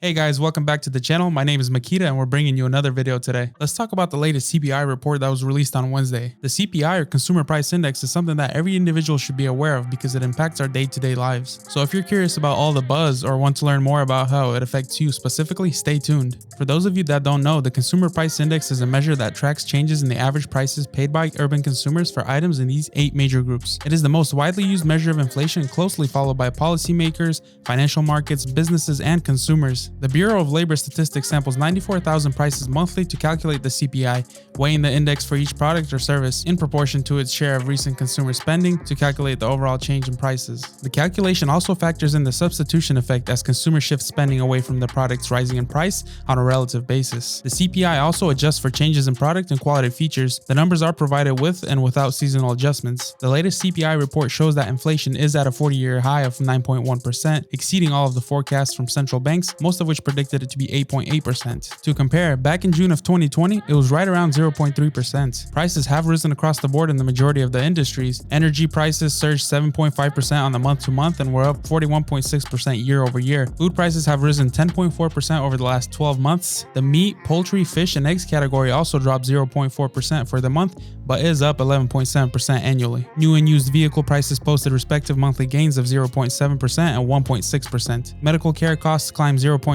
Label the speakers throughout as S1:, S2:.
S1: Hey guys, welcome back to the channel. My name is Makita and we're bringing you another video today. Let's talk about the latest CPI report that was released on Wednesday. The CPI, or Consumer Price Index, is something that every individual should be aware of because it impacts our day-to-day lives. So if you're curious about all the buzz or want to learn more about how it affects you specifically, stay tuned. For those of you that don't know, the Consumer Price Index is a measure that tracks changes in the average prices paid by urban consumers for items in these 8 major groups. It is the most widely used measure of inflation, closely followed by policymakers, financial markets, businesses, and consumers. The Bureau of Labor Statistics samples 94,000 prices monthly to calculate the CPI, weighing the index for each product or service in proportion to its share of recent consumer spending to calculate the overall change in prices. The calculation also factors in the substitution effect as consumers shift spending away from the products rising in price on a relative basis. The CPI also adjusts for changes in product and quality features. The numbers are provided with and without seasonal adjustments. The latest CPI report shows that inflation is at a 40-year high of 9.1%, exceeding all of the forecasts from central banks, most of which predicted it to be 8.8%. To compare, back in June of 2020, it was right around 0.3%. Prices have risen across the board in the majority of the industries. Energy prices surged 7.5% on the month-to-month and were up 41.6% year-over-year. Food prices have risen 10.4% over the last 12 months. The meat, poultry, fish, and eggs category also dropped 0.4% for the month, but is up 11.7% annually. New and used vehicle prices posted respective monthly gains of 0.7% and 1.6%. Medical care costs climbed 0.7%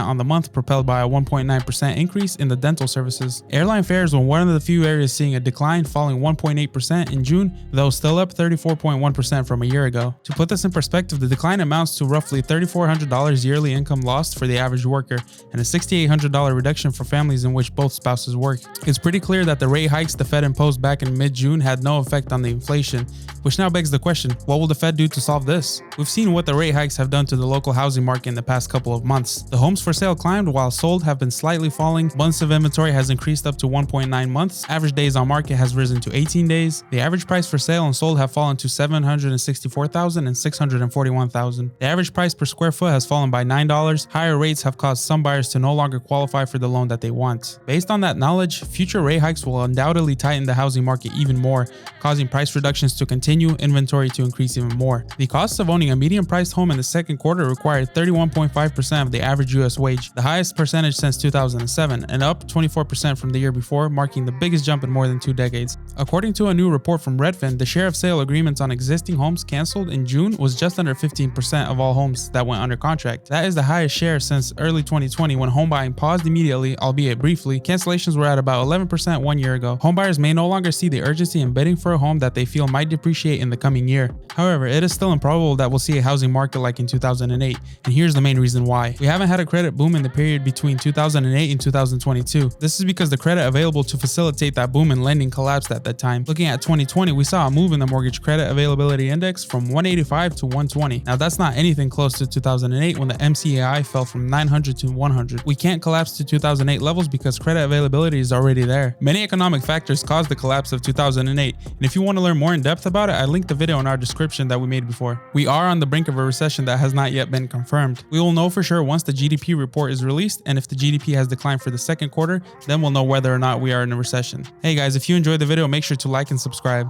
S1: on the month, propelled by a 1.9% increase in the dental services. Airline fares were one of the few areas seeing a decline, falling 1.8% in June, though still up 34.1% from a year ago. To put this in perspective, the decline amounts to roughly $3,400 yearly income lost for the average worker and a $6,800 reduction for families in which both spouses work. It's pretty clear that the rate hikes the Fed imposed back in mid-June had no effect on the inflation, which now begs the question, what will the Fed do to solve this? We've seen what the rate hikes have done to the local housing market in the past couple of months. The homes for sale climbed while sold have been slightly falling. Months of inventory has increased up to 1.9 months. Average days on market has risen to 18 days. The average price for sale and sold have fallen to $764,000 and $641,000. The average price per square foot has fallen by $9. Higher rates have caused some buyers to no longer qualify for the loan that they want. Based on that knowledge, future rate hikes will undoubtedly tighten the housing market even more, causing price reductions to continue, inventory to increase even more. The cost of owning a medium-priced home in the second quarter required 31.5% of the average U.S. wage, the highest percentage since 2007, and up 24% from the year before, marking the biggest jump in more than 2 decades. According to a new report from Redfin, the share of sale agreements on existing homes canceled in June was just under 15% of all homes that went under contract. That is the highest share since early 2020 when home buying paused immediately, albeit briefly. Cancellations were at about 11% 1 year ago. Homebuyers may no longer see the urgency in bidding for a home that they feel might depreciate in the coming year. However, it is still improbable that we'll see a housing market like in 2008, and here's the main reason why. We haven't had a credit boom in the period between 2008 and 2022. This is because the credit available to facilitate that boom in lending collapsed at that time. Looking at 2020, we saw a move in the mortgage credit availability index from 185 to 120. Now that's not anything close to 2008 when the MCAI fell from 900 to 100. We can't collapse to 2008 levels because credit availability is already there. Many economic factors caused the collapse of 2008, and if you want to learn more in depth about it, I linked the video in our description that we made before. We are on the brink of a recession that has not yet been confirmed. We will know for sure once the GDP report is released, and if the GDP has declined for the second quarter, then we'll know whether or not we are in a recession. Hey guys, if you enjoyed the video, make sure to like and subscribe.